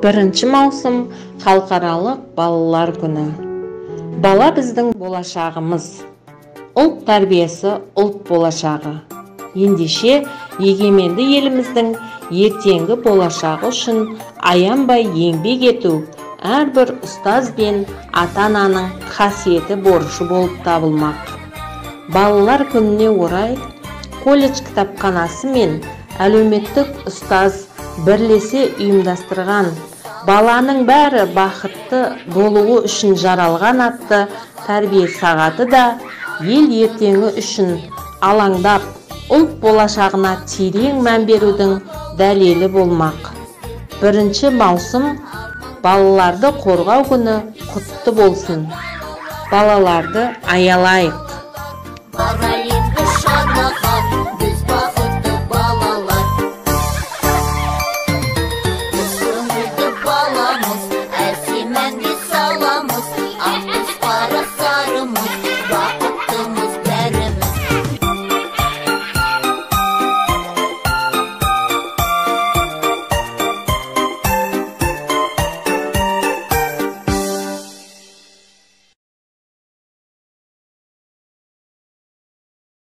1 маусым халықаралық балалар күні. Бала біздің болашағымыз. Ұлт тәрбиесі ұлт болашағы. Ендеше егеменді еліміздің ертеңгі болашағы үшін аянбай еңбек ету әрбір ұстаз бен ата-ананың қасиеті борышы болып табылмақ. Балалар күніне орай колледж кітапханасы мен әлеуметтік ұстаз бірлесе ұйымдастырған баланың бәрі бақытты болуы үшін жаралған атты тәрбие сағаты да ел ертеңі үшін алаңдап ұлт болашағына терең мән берудің дәлелі болмақ. 1 маусым балаларды қорғау күні құтты болсын. Балаларды аялайық.